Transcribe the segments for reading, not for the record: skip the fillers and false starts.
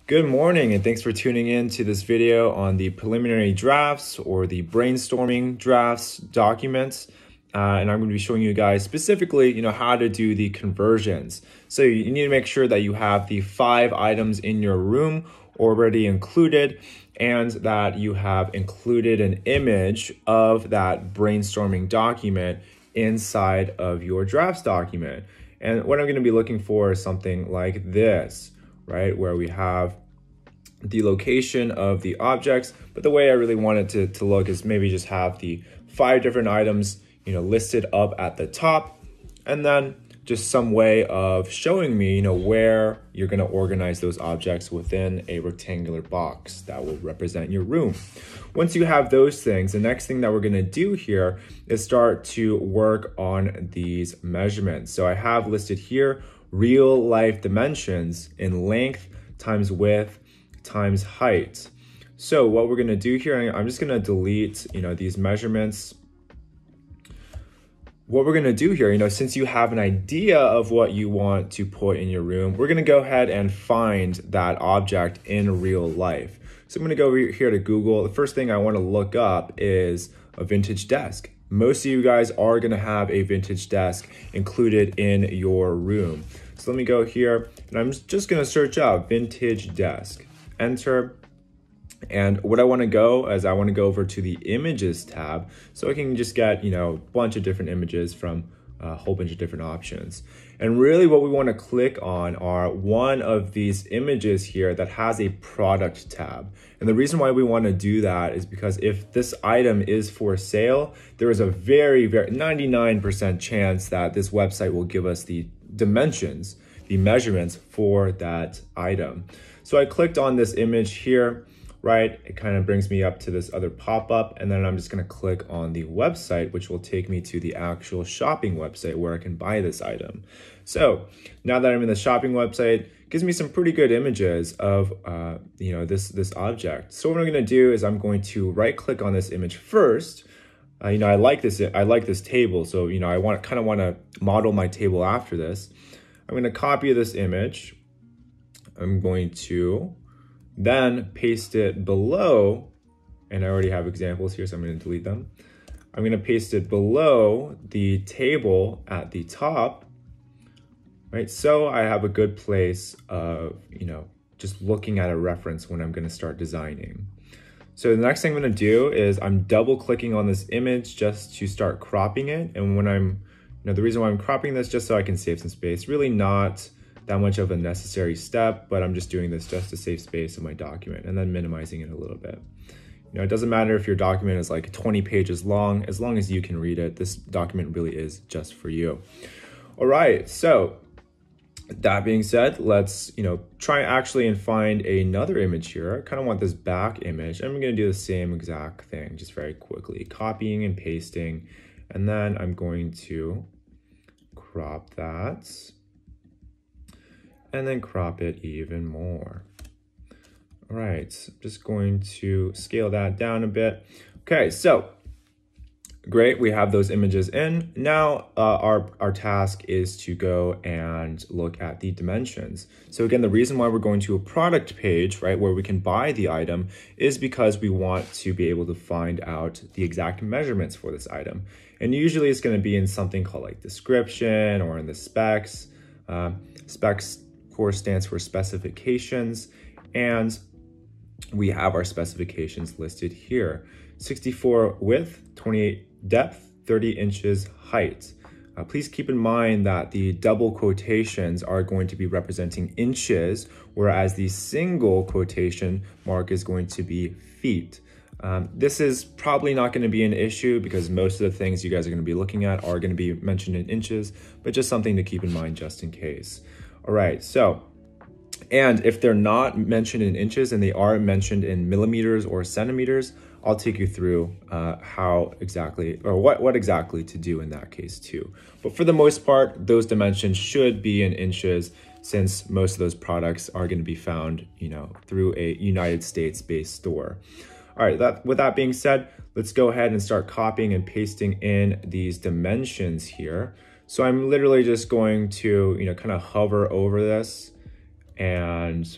Good morning, and thanks for tuning in to this video on the preliminary drafts or the brainstorming drafts documents. And I'm going to be showing you guys specifically, how to do the conversions. So you need to make sure that you have the 5 items in your room already included, and that you have included an image of that brainstorming document inside of your drafts document. And what I'm going to be looking for is something like this, right? Where we have the location of the objects, but the way I really want it to look is maybe just have the 5 different items, listed up at the top, and then just some way of showing me, where you're going to organize those objects within a rectangular box that will represent your room. Once you have those things, the next thing that we're going to do here is start to work on these measurements. So I have listed here real life dimensions in length times width times height. So what we're going to do here, I'm just going to delete, these measurements. What we're going to do here, since you have an idea of what you want to put in your room, we're going to go ahead and find that object in real life. So I'm going to go over here to Google. The first thing I want to look up is a vintage desk. Most of you guys are going to have a vintage desk included in your room. So let me go here, and I'm just going to search out vintage desk. Enter. And what I want to go is I want to go over to the images tab, so I can just get, a bunch of different images from a whole bunch of different options. And really what we want to click on are one of these images here that has a product tab. And the reason why we want to do that is because if this item is for sale, there is a very 99% chance that this website will give us the dimensions, the measurements for that item. So I clicked on this image here, right? It kind of brings me up to this other pop-up, and then I'm just going to click on the website, which will take me to the actual shopping website where I can buy this item. So now that I'm in the shopping website, it gives me some pretty good images of this object. So what I'm going to do is I'm going to right-click on this image first. I like this table, so I kind of want to model my table after this. I'm going to copy this image. I'm going to then paste it below, and I already have examples here, so I'm going to delete them. I'm going to paste it below the table at the top, right? So I have a good place of, just looking at a reference when I'm going to start designing. So the next thing I'm going to do is I'm double clicking on this image just to start cropping it. And when I'm, the reason why I'm cropping this just so I can save some space, really not that much of a necessary step, but I'm just doing this just to save space in my document, and then minimizing it a little bit. It doesn't matter if your document is like 20 pages long, as long as you can read it, this document really is just for you. All right, so that being said, let's try actually and find another image here. I kind of want this back image. I'm gonna do the same exact thing, just very quickly, copying and pasting, and then I'm going to crop that, and then crop it even more. All right, I'm just going to scale that down a bit. Okay, so great, we have those images in. Now our task is to go and look at the dimensions. So again, the reason why we're going to a product page, right, where we can buy the item, is because we want to be able to find out the exact measurements for this item. And usually it's going to be in something called like description or in the specs. Specs, of course, stands for specifications, and we have our specifications listed here. 64 width, 28 depth, 30 inches height. Please keep in mind that the double quotations are going to be representing inches, whereas the single quotation mark is going to be feet. This is probably not going to be an issue because most of the things you guys are going to be looking at are going to be mentioned in inches, but just something to keep in mind just in case. All right, so, and if they're not mentioned in inches and they are mentioned in millimeters or centimeters, I'll take you through how exactly, or what exactly to do in that case too. But for the most part, those dimensions should be in inches, since most of those products are going to be found, through a United States-based store. All right, with that being said, let's go ahead and start copying and pasting in these dimensions here. So I'm literally just going to, kind of hover over this and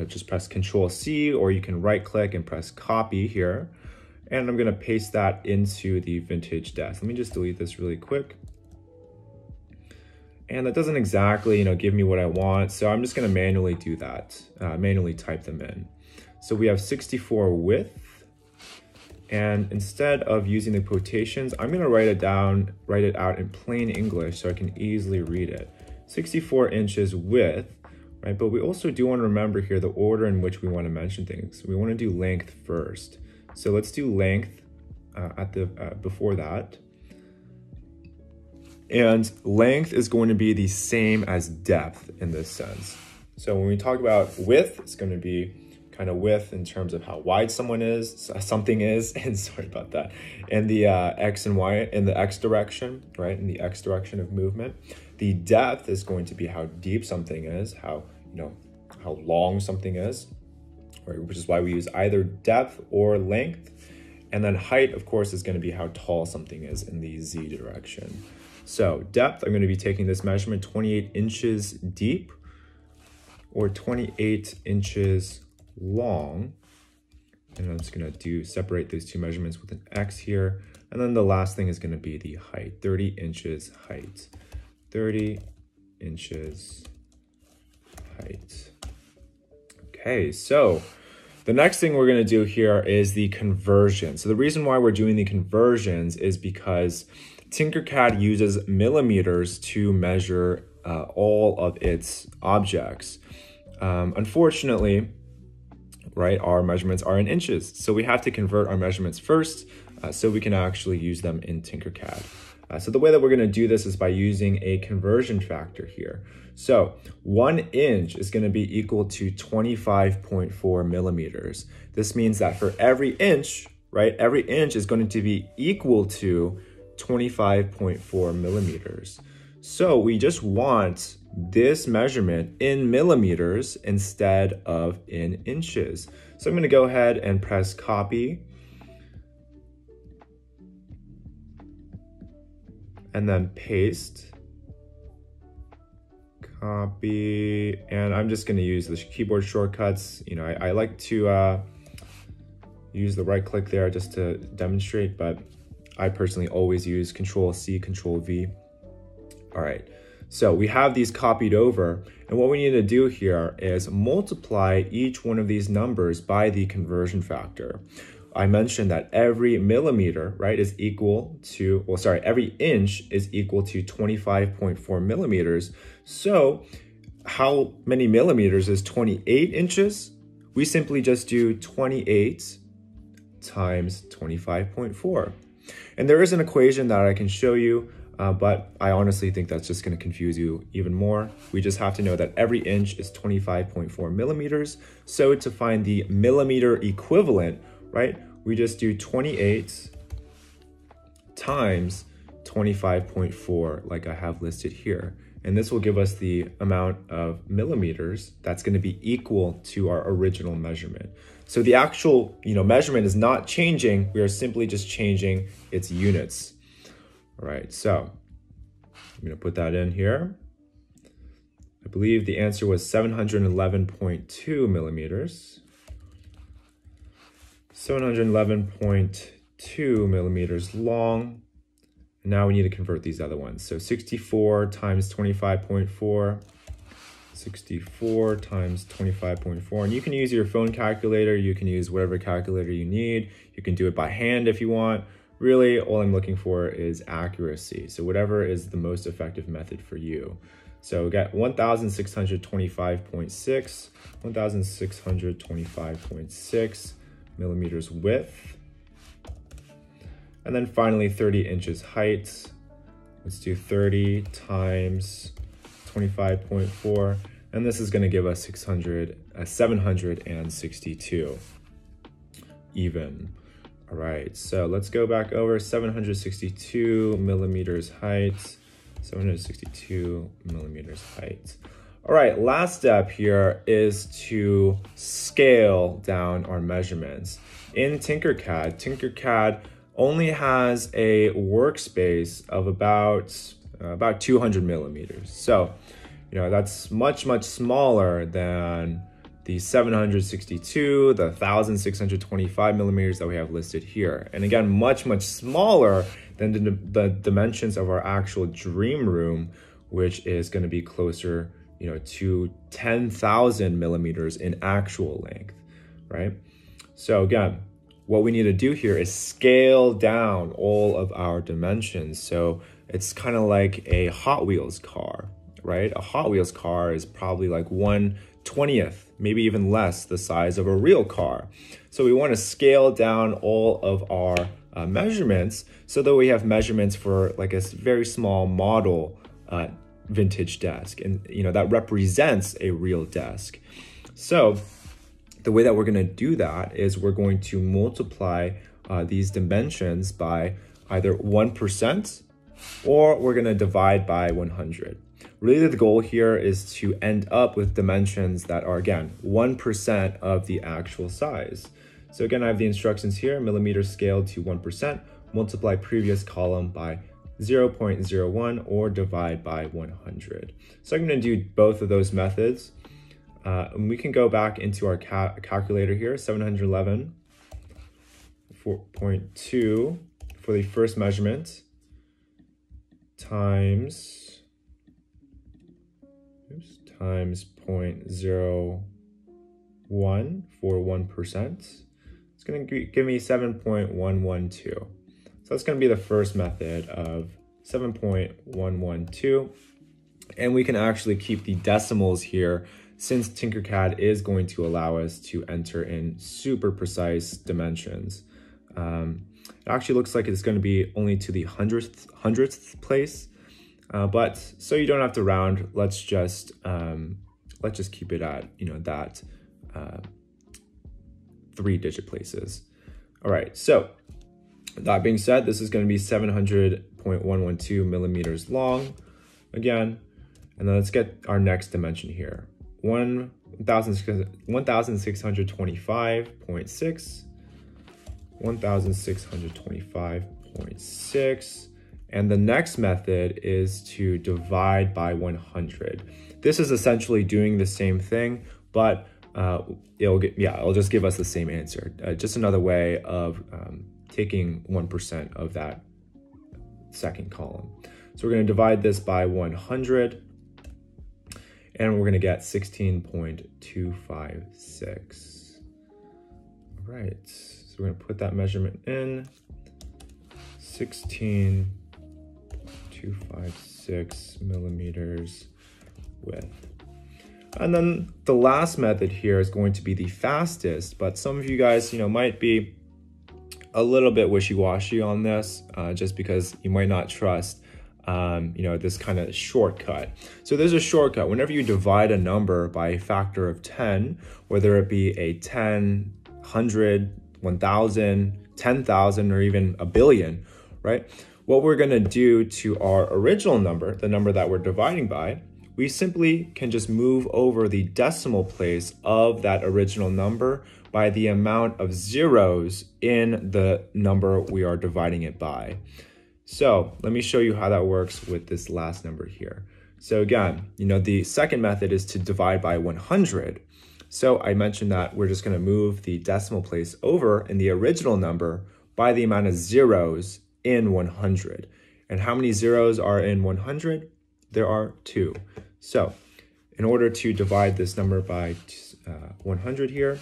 just press Control C, or you can right click and press copy here. And I'm gonna paste that into the vintage desk. Let me just delete this really quick. And that doesn't exactly, give me what I want. So I'm just gonna manually do that, manually type them in. So we have 64 width. And instead of using the quotations, I'm gonna write it out in plain English so I can easily read it. 64 inches width, right? But we also do wanna remember here the order in which we wanna mention things. We wanna do length first. So let's do length before that. And length is going to be the same as depth in this sense. So when we talk about width, it's going to be kind of width in terms of how wide something is, and sorry about that, and the X and Y in the X direction, right? In the X direction of movement. The depth is going to be how deep something is, how long something is. Right, which is why we use either depth or length. And then height, of course, is going to be how tall something is in the Z direction. So depth, I'm going to be taking this measurement 28 inches deep or 28 inches long. And I'm just going to separate those two measurements with an X here. And then the last thing is going to be the height, 30 inches height. 30 inches height. Okay, so the next thing we're gonna do here is the conversion. So the reason why we're doing the conversions is because Tinkercad uses millimeters to measure all of its objects. Unfortunately, right, our measurements are in inches. So we have to convert our measurements first so we can actually use them in Tinkercad. So the way that we're gonna do this is by using a conversion factor here. So 1 inch is gonna be equal to 25.4 millimeters. This means that for every inch, right, every inch is going to be equal to 25.4 millimeters. So we just want this measurement in millimeters instead of in inches. So I'm gonna go ahead and press copy. And then paste, copy, and I'm just gonna use the keyboard shortcuts. I like to use the right click there just to demonstrate, but I personally always use Control C, Control V. All right, so we have these copied over, and what we need to do here is multiply each one of these numbers by the conversion factor. I mentioned that every millimeter, right, is equal to, every inch is equal to 25.4 millimeters. So how many millimeters is 28 inches? We simply just do 28 times 25.4. And there is an equation that I can show you, but I honestly think that's just going to confuse you even more. We just have to know that every inch is 25.4 millimeters. So to find the millimeter equivalent, right, we just do 28 times 25.4 like I have listed here. And this will give us the amount of millimeters that's going to be equal to our original measurement. So the actual measurement is not changing. We are simply just changing its units. All right, so I'm going to put that in here. I believe the answer was 711.2 millimeters. 711.2 millimeters long. And now we need to convert these other ones. So 64 times 25.4, 64 times 25.4. And you can use your phone calculator. You can use whatever calculator you need. You can do it by hand if you want. Really, all I'm looking for is accuracy. So whatever is the most effective method for you. So we got 1,625.6, 1,625.6 millimeters width. And then finally 30 inches height. Let's do 30 times 25.4. And this is going to give us 762 even. All right, so let's go back over 762 millimeters height, 762 millimeters height. All right, last step here is to scale down our measurements. In Tinkercad, Tinkercad only has a workspace of about 200 millimeters. So, that's much, much smaller than the 762, the 1625 millimeters that we have listed here. And again, much, much smaller than the dimensions of our actual dream room, which is going to be closer, to 10,000 millimeters in actual length, right? So again, what we need to do here is scale down all of our dimensions. So it's kind of like a Hot Wheels car, right? A Hot Wheels car is probably like 1/20th, maybe even less, the size of a real car. So we want to scale down all of our measurements so that we have measurements for like a very small model vintage desk, and that represents a real desk. So the way that we're going to do that is we're going to multiply these dimensions by either 1% or we're going to divide by 100. Really, the goal here is to end up with dimensions that are, again, 1% of the actual size. So again, I have the instructions here: millimeters scaled to 1%, multiply previous column by 0.01 or divide by 100. So I'm going to do both of those methods. And we can go back into our calculator here, 711.2 for the first measurement times 0.01 for 1%. It's going to give me 7.112. So that's going to be the first method of 7.112. And we can actually keep the decimals here since Tinkercad is going to allow us to enter in super precise dimensions. It actually looks like it's going to be only to the hundredth place. But so you don't have to round, let's just keep it at, that 3-digit places. All right, so that being said, this is going to be 700.112 millimeters long again. And then let's get our next dimension here. 1625.6, 1625.6. And the next method is to divide by 100. This is essentially doing the same thing, but it'll just give us the same answer. Just another way of taking 1% of that second column. So we're going to divide this by 100, and we're going to get 16.256. All right, so we're going to put that measurement in, 16.256 millimeters width. And then the last method here is going to be the fastest, but some of you guys, might be a little bit wishy-washy on this, just because you might not trust this kind of shortcut. So there's a shortcut. Whenever you divide a number by a factor of 10, whether it be a 10, 100, 1,000, 10,000, or even a billion, right? What we're going to do to our original number, the number that we're dividing by, we simply can just move over the decimal place of that original number by the amount of zeros in the number we are dividing it by. So let me show you how that works with this last number here. So again, the second method is to divide by 100. So I mentioned that we're just going to move the decimal place over in the original number by the amount of zeros in 100. And how many zeros are in 100? There are 2. So in order to divide this number by 100 here,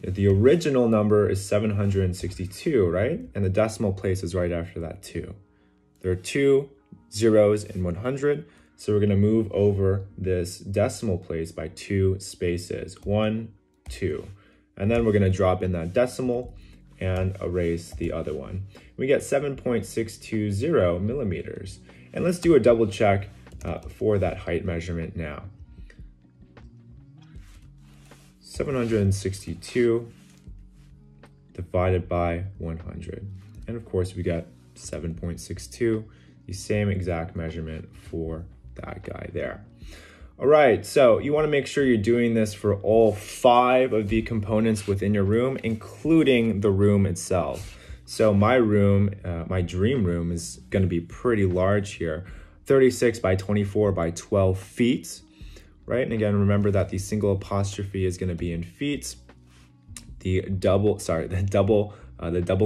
the original number is 762, right? And the decimal place is right after that 2. There are 2 zeros in 100. So we're going to move over this decimal place by 2 spaces, 1, 2. And then we're going to drop in that decimal and erase the other one. We get 7.620 millimeters. And let's do a double check for that height measurement now. 762 divided by 100. And of course we got 7.62, the same exact measurement for that guy there. All right, so you want to make sure you're doing this for all 5 of the components within your room, including the room itself. So my room, my dream room, is going to be pretty large here, 36 by 24 by 12 feet, right? And again, remember that the single apostrophe is going to be in feet. The double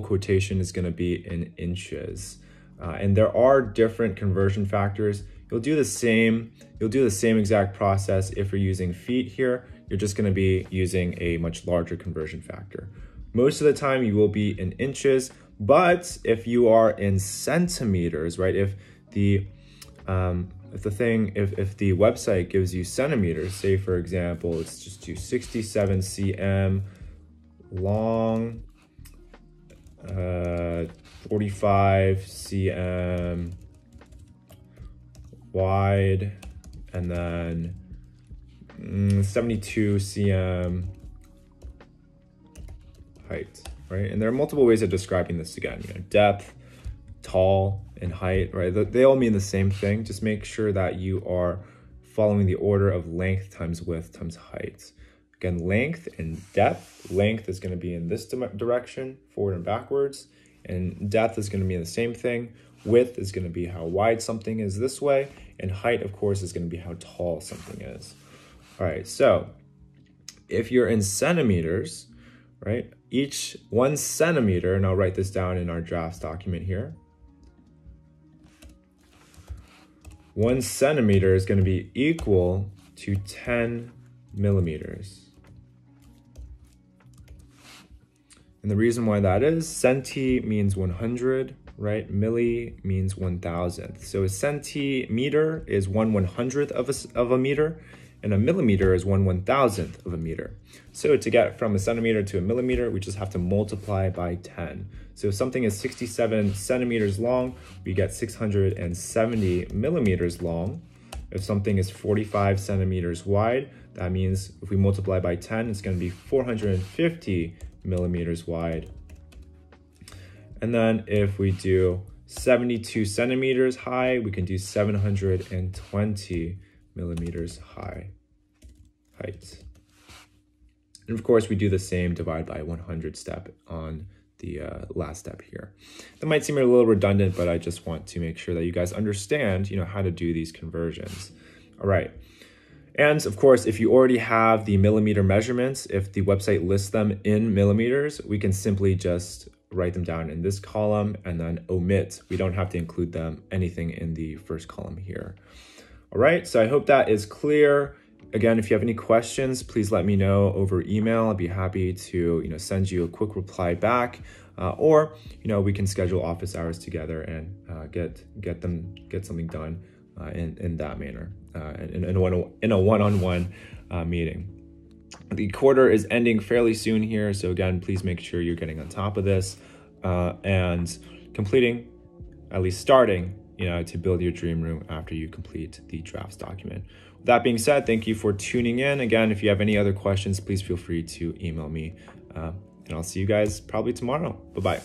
quotation is going to be in inches. And there are different conversion factors. You'll do the same exact process if you're using feet here. You're just going to be using a much larger conversion factor. Most of the time you will be in inches, but if you are in centimeters, right? If the website gives you centimeters, say for example, let's just do 67 cm long, 45 cm wide, and then 72 cm height, right? And there are multiple ways of describing this again, depth, tall, and height, right? They all mean the same thing. Just make sure that you are following the order of length times width times height. Again, length and depth. Length is going to be in this direction, forward and backwards, and depth is going to be the same thing. Width is going to be how wide something is this way, and height, of course, is going to be how tall something is. All right, so if you're in centimeters, right, each 1 centimeter, and I'll write this down in our drafts document here, 1 centimeter is going to be equal to 10 millimeters. And the reason why that is, centi means 100, right? Milli means 1,000. So a centimeter is 1/100th of a meter, and a millimeter is 1/1000th of a meter. So to get from a centimeter to a millimeter, we just have to multiply by 10. So if something is 67 centimeters long, we get 670 millimeters long. If something is 45 centimeters wide, that means if we multiply by 10, it's going to be 450 millimeters wide. And then if we do 72 centimeters high, we can do 720 millimeters height. And of course, we do the same divide by 100 step on the last step here. That might seem a little redundant, but I just want to make sure that you guys understand, how to do these conversions. All right. And of course, if you already have the millimeter measurements, if the website lists them in millimeters, we can simply just write them down in this column and then omit. We don't have to include anything in the first column here. All right, so I hope that is clear. Again, if you have any questions, please let me know over email. I'd be happy to send you a quick reply back, or we can schedule office hours together and get something done in that manner, in a one-on-one meeting. The quarter is ending fairly soon here, so again, please make sure you're getting on top of this and completing, at least starting, to build your dream room after you complete the drafts document. With that being said, thank you for tuning in. Again, if you have any other questions, please feel free to email me, and I'll see you guys probably tomorrow. Bye-bye.